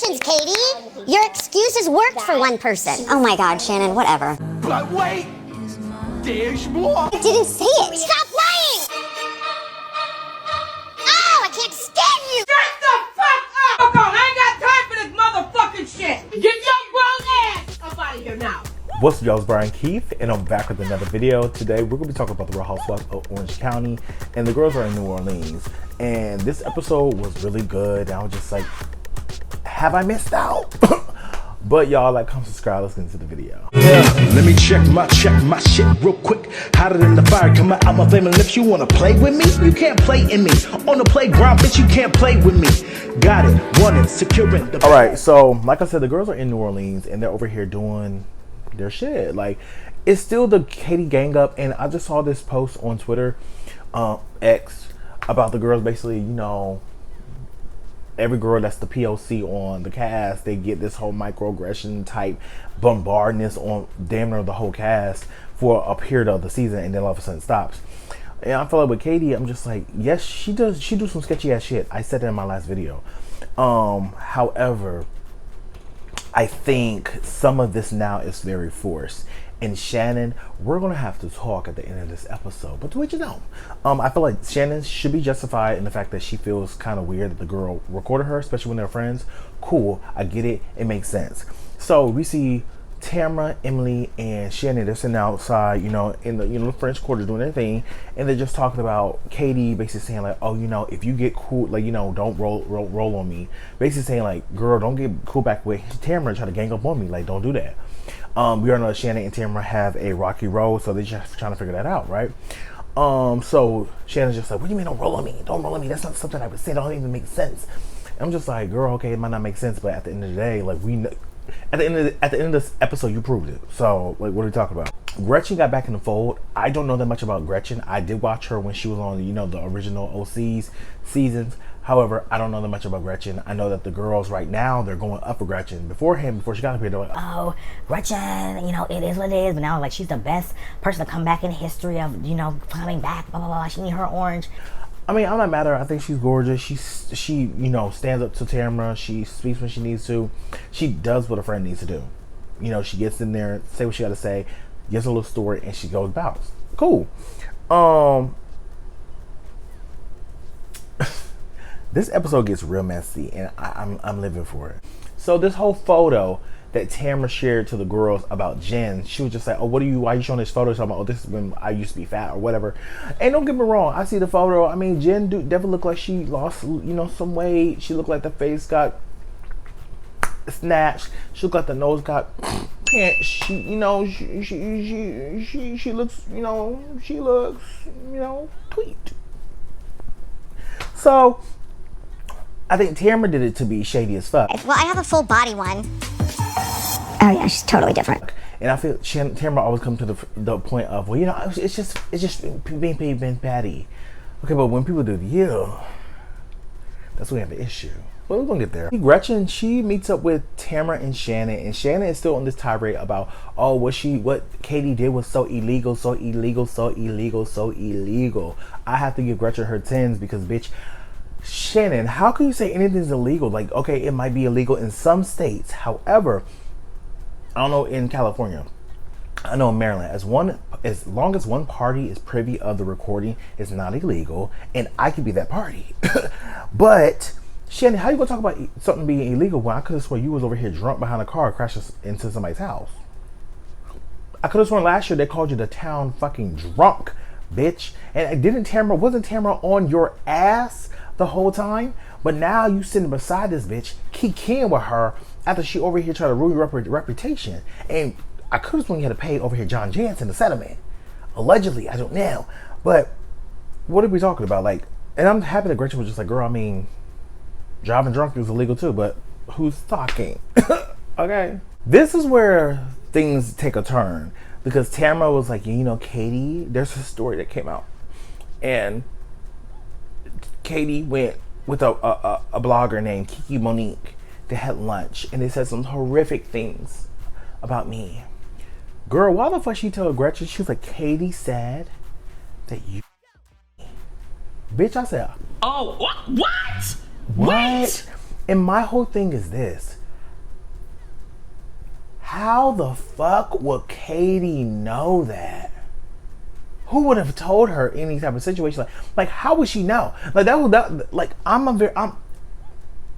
happens, Katie. Your excuses worked for one person. Oh my God, Shannon, whatever. But wait, there's more. I didn't say it. Stop lying! Oh, I can't stand you! Shut the fuck up! Fuck on, I ain't got time for this motherfucking shit! Get your grown ass up out of here now! What's up, y'all? It's Brian Keith, and I'm back with another video. Today, we're going to be talking about the Real Housewives of Orange County, and the girls are in New Orleans. And this episode was really good. I was just like, have I missed out? But y'all, like, come subscribe. Let's get into the video. Yeah, let me check my shit real quick. Hotter than the fire coming out my flaming lips. You wanna play with me? You can't play in me. On the playground, bitch, you can't play with me. Got it, want it, securing the. All right, so like I said, the girls are in New Orleans, and they're over here doing their shit. Like, it's still the Katie gang up, and I just saw this post on Twitter, X, about the girls basically, you know, every girl that's the POC on the cast, they get this whole microaggression type bombardness on damn near the whole cast for a period of the season, and then all of a sudden it stops. And I feel like with Katie, I'm just like, yes, she do some sketchy ass shit. I said that in my last video. However, I think some of this now is very forced. And Shannon, we're gonna have to talk at the end of this episode. But what you know, I feel like Shannon should be justified in the fact that she feels kind of weird that the girl recorded her, especially when they're friends. Cool, I get it. It makes sense. So we see Tamra, Emily, and Shannon. They're sitting outside, you know, in the French Quarter doing their thing, and they're just talking about Katie, basically saying like, oh, you know, if you get cool, like, you know, don't roll on me. Basically saying like, girl, don't get cool back with Tamra and try to gang up on me. Like, don't do that. We already know that Shannon and Tamra have a rocky road, so they're just trying to figure that out, right? So Shannon's just like, what do you mean don't roll on me? Don't roll on me. That's not something I would say. That don't even make sense. And I'm just like, girl, okay, it might not make sense, but at the end of the day, like, we know, at the end of this episode, you proved it. So, like, what are we talking about? Gretchen got back in the fold. I don't know that much about Gretchen. I did watch her when she was on, you know, the original OC's seasons. However, I don't know that much about Gretchen. I know that the girls right now, they're going up for Gretchen. Before she got up here, they're like, oh, Gretchen, you know, it is what it is. But now, like, she's the best person to come back in history of, you know, coming back, blah, blah, blah. She need her orange. I mean, I'm not mad at her. I think she's gorgeous. She, you know, stands up to Tamra. She speaks when she needs to. She does what a friend needs to do. You know, she gets in there, say what she got to say, gives a little story, and she goes bounce. Cool. This episode gets real messy, and I'm living for it. So this whole photo that Tamra shared to the girls about Jen, she was just like, oh, why are you showing this photo? So I'm like, oh, this is when I used to be fat or whatever. And don't get me wrong, I see the photo. I mean, Jen definitely looked like she lost, you know, some weight. She looked like the face got snatched. She looked like the nose got pinched. She, you know, she looks, you know, tweaked. So I think Tamra did it to be shady as fuck. Well, I have a full body one. Oh yeah, she's totally different. And I feel Tamra always comes to the point of, well, you know, it's just being patty. Okay, but when people do to you, that's when we have the issue. Well, we're gonna get there. Gretchen, she meets up with Tamra and Shannon is still on this tirade about, oh, what Katie did was so illegal, so illegal, so illegal, so illegal. I have to give Gretchen her 10s because, bitch, Shannon, how can you say anything's illegal? Like, okay, it might be illegal in some states. However, I don't know in California. I know in Maryland, as long as one party is privy of the recording, it's not illegal, and I could be that party. But Shannon, how you gonna talk about something being illegal when I could have sworn you was over here drunk behind a car crashes into somebody's house? I could have sworn last year they called you the town fucking drunk, bitch. And wasn't Tamra on your ass the whole time? But now you sitting beside this bitch, kicking with her after she over here tried to ruin your reputation. And I could have sworn you had to pay over here John Jansen the settlement. Allegedly, I don't know. But what are we talking about? Like, and I'm happy that Gretchen was just like, girl, I mean, driving drunk is illegal too, but who's talking? Okay. This is where things take a turn because Tamra was like, you know, Katie, there's a story that came out. And Katie went with a blogger named Kiki Monique. They had lunch and they said some horrific things about me. Girl, why the fuck she told Gretchen? She was like, Katie said that you. Bitch, I said, Oh, what? What? And my whole thing is this. How the fuck would Katie know that? Who would have told her any type of situation? Like how would she know? Like I'm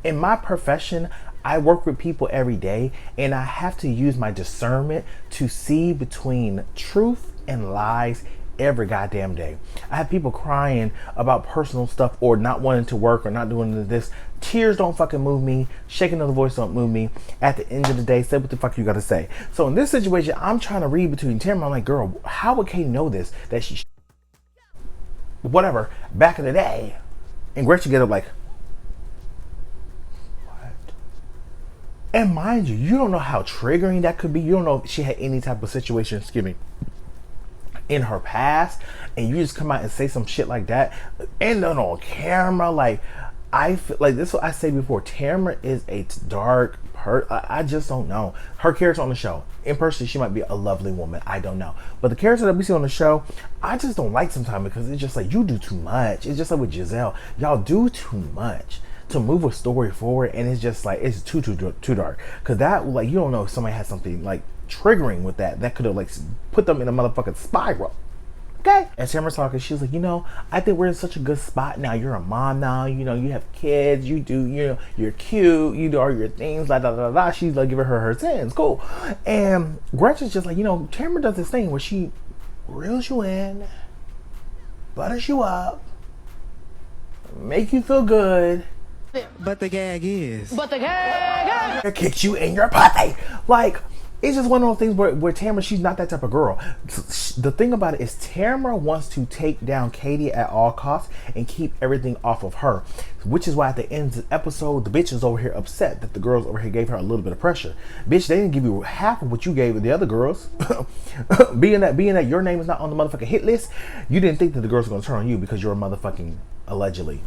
in my profession, I work with people every day, and I have to use my discernment to see between truth and lies every goddamn day. I have people crying about personal stuff or not wanting to work or not doing this. Tears don't fucking move me. Shaking of the voice don't move me. At the end of the day, say what the fuck you gotta say. So in this situation, I'm trying to read between Tamara. I'm like, girl, how would Katie know this? That she whatever back in the day. And Gretchen get up like, and mind you, you don't know how triggering that could be. You don't know if she had any type of situation, excuse me, in her past, and you just come out and say some shit like that, and then on camera. Like, I feel like this is what I say before. Tamara is a dark I just don't know. Her character on the show, in person, she might be a lovely woman. I don't know. But the character that we see on the show, I just don't like sometimes because it's just like, you do too much. It's just like with Giselle. Y'all do too much to move a story forward, and it's just like it's too dark. Cause that, like, you don't know if somebody has something like triggering with that could have like put them in a motherfucking spiral. Okay. As Tamara's talking, she's like, I think we're in such a good spot now. You're a mom now. You have kids. You do, you're cute. You do all your things. La da da da. She's like giving her sins. Cool. And Gretchen's just like, Tamara does this thing where she reels you in, butters you up, make you feel good. But the gag is. Kicks you in your pussy. Like, it's just one of those things where Tamara, she's not that type of girl. The thing about it is Tamara wants to take down Katie at all costs and keep everything off of her. Which is why at the end of the episode, the bitch is over here upset that the girls over here gave her a little bit of pressure. Bitch, they didn't give you half of what you gave the other girls. being that your name is not on the motherfucking hit list, you didn't think that the girls were going to turn on you because you're a motherfucking allegedly.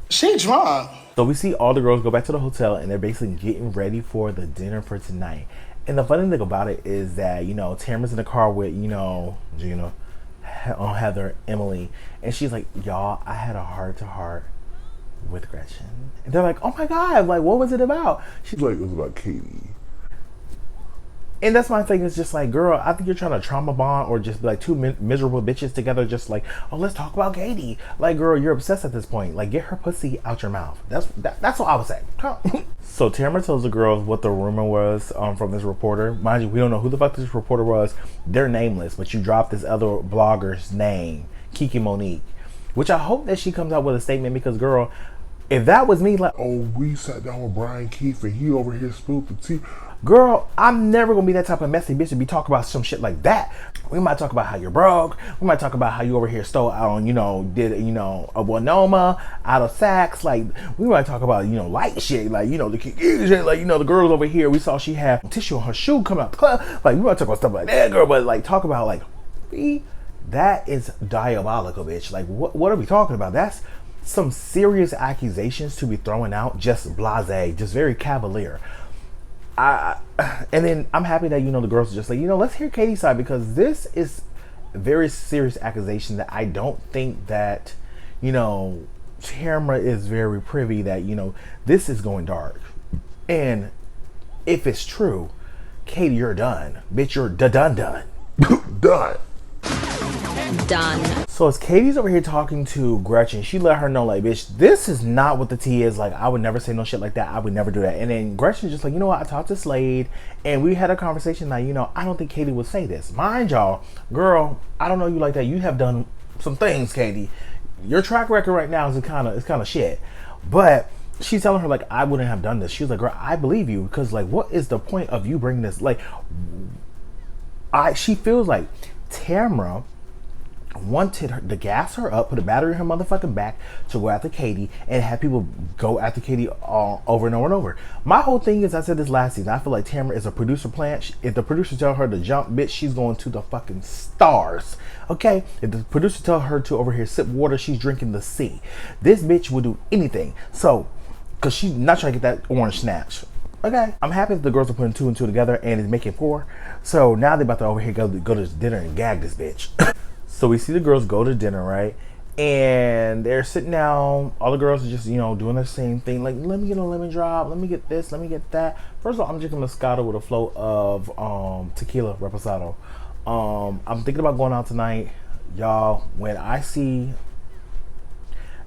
She drunk. So we see all the girls go back to the hotel and they're basically getting ready for the dinner for tonight. And the funny thing about it is that, Tamara's in the car with, Gina, Heather, Emily. And she's like, y'all, I had a heart-to-heart with Gretchen. And they're like, oh my God, like, what was it about? She's like, it was about Katie. And that's my thing. It's just like, girl, I think you're trying to trauma bond or just be like two miserable bitches together. Just like, oh, let's talk about Katie. Like, girl, you're obsessed at this point. Like, get her pussy out your mouth. That's what I would say. So Tamara tells the girls what the rumor was from this reporter. Mind you, we don't know who the fuck this reporter was. They're nameless, but you dropped this other blogger's name, Kiki Monique, which I hope that she comes out with a statement because, girl, if that was me, like, oh, we sat down with Brian Keefe and he over here spilled the tea. Girl, I'm never gonna be that type of messy bitch to be talking about some shit like that. We might talk about how you're broke. We might talk about how you over here stole out on, did, a Winoma out of Saks. Like, we might talk about, light shit. Like, the shit. Like, the girls over here, we saw she had tissue on her shoe coming out the club. Like, we might talk about stuff like that, girl. But, like, talk about, like, that is diabolical, bitch. Like, what are we talking about? That's some serious accusations to be throwing out. Just blasé, just very cavalier. And then I'm happy that, the girls are just like, let's hear Katie's side because this is a very serious accusation that I don't think that, Tamara is very privy that, this is going dark. And if it's true, Katie, you're done. Bitch, you're done. Done. Done. So as Katie's over here talking to Gretchen, she let her know, like, bitch, this is not what the tea is. Like, I would never say no shit like that. I would never do that. And then Gretchen's just like, you know what? I talked to Slade and we had a conversation that, I don't think Katie would say this. Mind y'all, girl, I don't know you like that. You have done some things, Katie. Your track record right now is kind of shit. But she's telling her, like, I wouldn't have done this. She was like, girl, I believe you because, like, what is the point of you bringing this? Like, she feels like Tamara wanted her to gas her up, put a battery in her motherfucking back to go after Katie and have people go after Katie all over and over and over. My whole thing is, I said this last season, I feel like Tamara is a producer plant. If the producer tell her to jump, bitch, she's going to the fucking stars. Okay? If the producer tell her to over here sip water, she's drinking the sea. This bitch will do anything. So, because she's not trying to get that orange snatch. Okay, I'm happy that the girls are putting 2 and 2 together and is making 4. So now they're about to over here go to dinner and gag this bitch. So we see the girls go to dinner, right? And they're sitting down. All the girls are just, you know, doing the same thing. Like, let me get a lemon drop. Let me get this. Let me get that. First of all, I'm drinking Moscato with a float of tequila reposado. I'm thinking about going out tonight. Y'all, when I see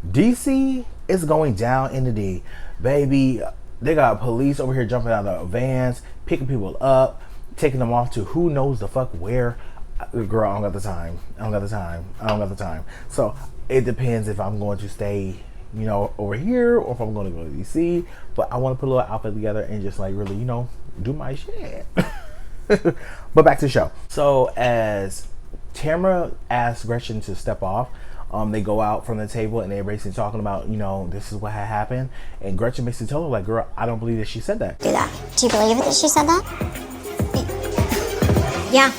DC is going down in the D, baby, they got police over here jumping out of vans, picking people up, taking them off to who knows the fuck where. Girl, I don't got the time. I don't got the time. So it depends if I'm going to stay, you know, over here or if I'm going to go to DC. But I want to put a little outfit together and just like really, you know, do my shit. But back to the show. So as Tamara asks Gretchen to step off, they go out from the table and they're basically talking about, you know, this is what had happened. And Gretchen basically told her, like, girl, I don't believe that she said that. Do that. Do you believe it that she said that? Yeah.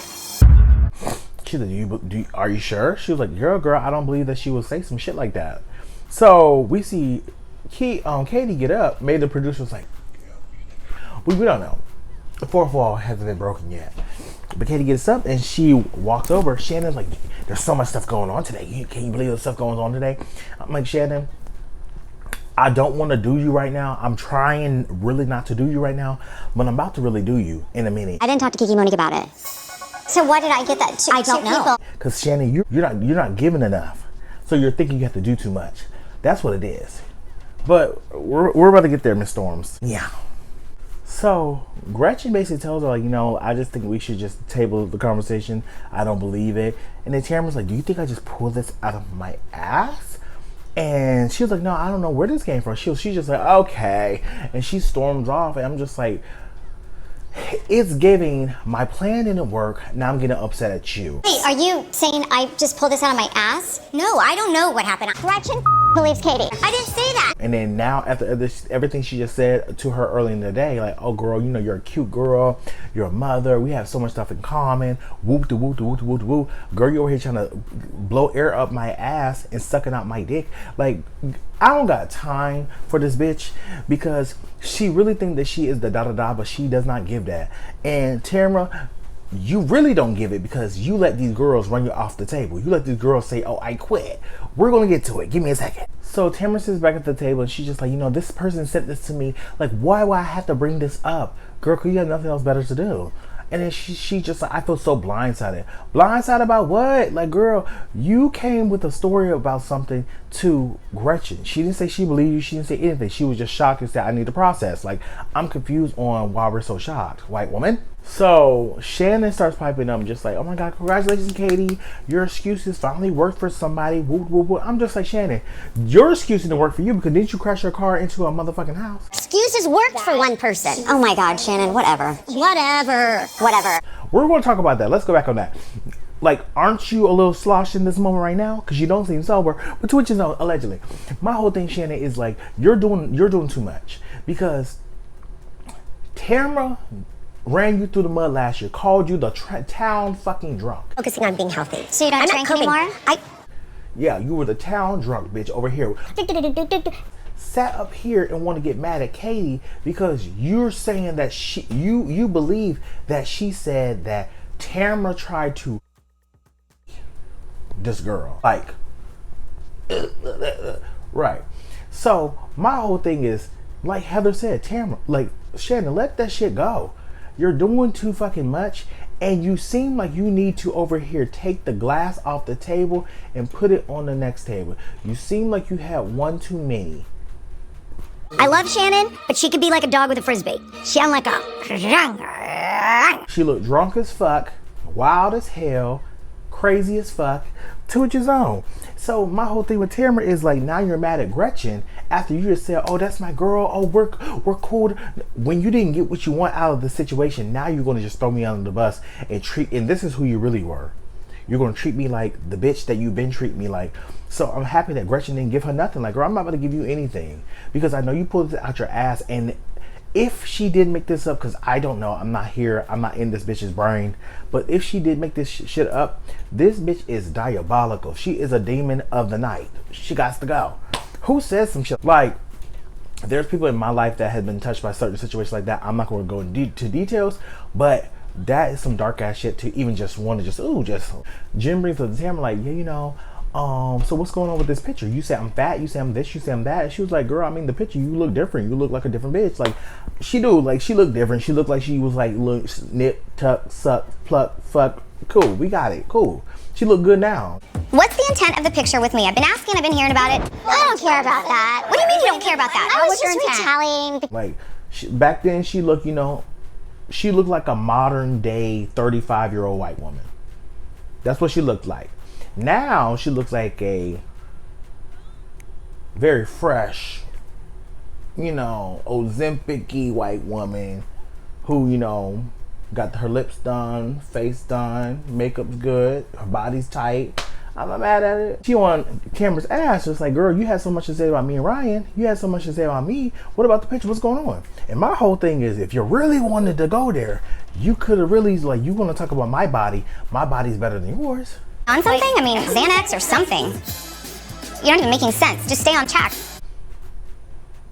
She's like, are you sure? She was like, girl, I don't believe that she would say some shit like that. So we see Katie get up. Maybe the producer was like, we don't know. The fourth wall hasn't been broken yet. But Katie gets up and she walks over. Shannon's like, there's so much stuff going on today. Can you believe the stuff going on today? I'm like, Shannon, I don't want to do you right now. I'm trying really not to do you right now, but I'm about to really do you in a minute. I didn't talk to Kiki Monique about it. So why did I get that? I don't know. Because Shannon, you're not giving enough, so you're thinking you have to do too much. That's what it is. But we're about to get there, Miss Storms. Yeah. So Gretchen basically tells her, like, you know, I just think we should just table the conversation. I don't believe it. And then Tamara's like, do you think I just pulled this out of my ass? And she was like, no, I don't know where this came from. She's just like, okay. And she storms off. And I'm just like, it's giving, my plan didn't work. Now I'm getting upset at you. Wait, are you saying I just pulled this out of my ass? No, I don't know what happened. Gretchen believes Katie. I didn't say that. And then now after everything she just said to her early in the day, like, oh girl, you know, you're a cute girl, you're a mother, we have so much stuff in common, whoop de whoop de whoop de whoop de whoop. Girl, you over here trying to blow air up my ass and sucking out my dick. Like, I don't got time for this bitch, because she really think that she is the da-da-da, but she does not give that. And Tamara, you really don't give it, because you let these girls run you off the table. You let these girls say, oh, I quit. We're going to get to it. Give me a second. So Tamara sits back at the table and she's just like, you know, this person said this to me. Like, why would I have to bring this up? Girl, because you have nothing else better to do. And then she just like, I feel so blindsided. Blindsided about what? Like, girl, you came with a story about something to Gretchen. She didn't say she believed you. She didn't say anything. She was just shocked and said, I need to process. Like, I'm confused on why we're so shocked. White woman. So Shannon starts piping up just like, oh my God, congratulations, Katie. Your excuses finally worked for somebody. Woo, woo, woo. I'm just like, Shannon, your excuse didn't work for you, because didn't you crash your car into a motherfucking house? Excuses worked for one person. Oh my God, Shannon, whatever. Whatever. We're going to talk about that. Let's go back on that. Like, aren't you a little sloshed in this moment right now? Because you don't seem sober. But to which is allegedly. My whole thing, Shannon, is like, you're doing too much. Because Tamara ran you through the mud last year, called you the town fucking drunk. Focusing on being healthy. So you don't drink anymore? Yeah, you were the town drunk bitch over here. Sat up here and want to get mad at Katie because you're saying that you believe that she said that Tamara tried to this girl. Like, right. So my whole thing is, like Heather said, Tamara, like, Shannon, let that shit go. You're doing too fucking much, and you seem like you need to over here take the glass off the table and put it on the next table. You seem like you had one too many. I love Shannon, but she could be like a dog with a frisbee. She sound like a... She looked drunk as fuck, wild as hell, crazy as fuck, to each his own. So my whole thing with Tamara is like, now you're mad at Gretchen after you just said, oh, that's my girl, oh, we're cool. When you didn't get what you want out of the situation, now you're going to just throw me under the bus and this is who you really were. You're going to treat me like the bitch that you've been treating me like. So I'm happy that Gretchen didn't give her nothing. Like, girl, I'm not going to give you anything, because I know you pulled it out your ass. And if she did make this up, because I don't know, I'm not here, I'm not in this bitch's brain, but if she did make this shit up, this bitch is diabolical. She is a demon of the night. She got to go. Who says some shit? Like, there's people in my life that have been touched by certain situations like that. I'm not going to go into details, but that is some dark ass shit to even just want to just Jim brings up the Tamara like, yeah, you know, so what's going on with this picture? You say I'm fat, you say I'm this, you say I'm that. And she was like, girl, I mean, the picture, you look different. You look like a different bitch. Like, she looked different. She looked like she was like, look, snip, tuck, suck, pluck, fuck. Cool, we got it, cool. She looked good now. What's the intent of the picture with me? I've been asking, I've been hearing about it. I don't care about that. What do you mean you don't care about that? I was just retaliating. Like, back then she looked, she looked like a modern day 35-year-old white woman. That's what she looked like. Now she looks like a very fresh, Ozempic-y white woman who, got her lips done, face done, makeup's good, her body's tight. I'm not mad at it. She on camera's ass, just like, girl, you had so much to say about me and Ryan. You had so much to say about me. What about the picture? What's going on? And my whole thing is, if you really wanted to go there, you could have really, like, you want to talk about my body's better than yours. On something? I mean, Xanax or something. You're not even making sense. Just stay on track.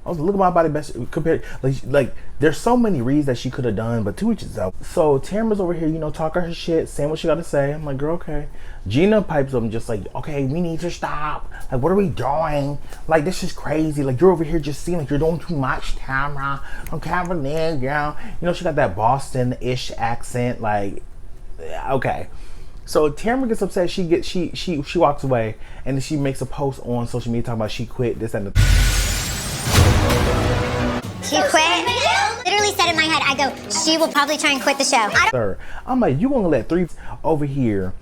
I was looking at my body best compared, like there's so many reads that she could have done, but to each his own. So Tamara's over here, talking her shit, saying what she got to say. I'm like, girl, okay. Gina pipes up and just like, okay, we need to stop. Like, what are we doing? Like, this is crazy. Like, you're over here just seeing like you're doing too much, Tamara. I'm kind of a nigga. She got that Boston-ish accent. Like, okay. So Tamara gets upset. She walks away, and then she makes a post on social media talking about she quit this and the. She quit? Literally said in my head, I go, she will probably try and quit the show. Sir, I'm like, you want to let three over here,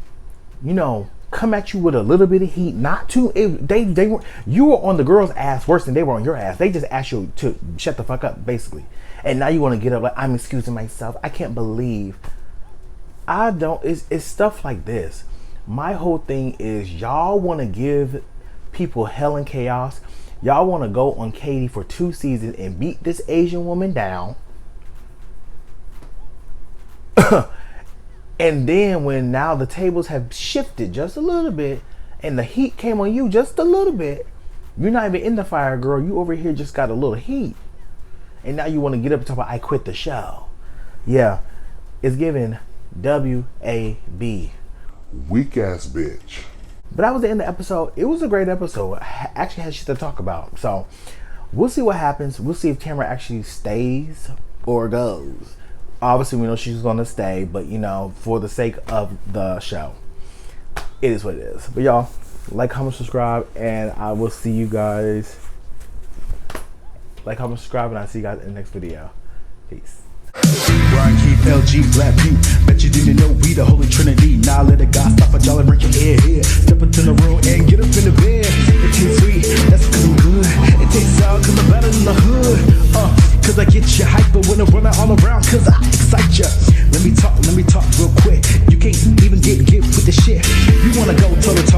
come at you with a little bit of heat, not too. You were on the girl's ass worse than they were on your ass. They just asked you to shut the fuck up, basically. And now you want to get up like, I'm excusing myself. I can't believe. It's stuff like this. My whole thing is, y'all want to give people hell and chaos. Y'all want to go on Katie for 2 seasons and beat this Asian woman down. And then when now the tables have shifted just a little bit and the heat came on you just a little bit, you're not even in the fire, girl. You over here just got a little heat. And now you want to get up and talk about, I quit the show. Yeah, it's giving WAB. Weak ass bitch. But that was the end of the episode. It was a great episode. I actually had shit to talk about. So we'll see what happens. We'll see if Tamara actually stays or goes. Obviously, we know she's going to stay. But, for the sake of the show, it is what it is. But y'all, like, comment, subscribe. And I will see you guys. Like, comment, subscribe. And I'll see you guys in the next video. Peace. Brian Keith, LG, Black Butte. Bet you didn't know we the Holy Trinity. Now let a God stop a dollar, break your head here. Step into the room and get up in the bed. It tastes sweet, that's cause I'm good. It tastes sour cause I'm better than the hood. Cause I get you hyper when I'm running all around cause I excite ya. Let me talk real quick. You can't even get with the shit. You wanna go toe to toe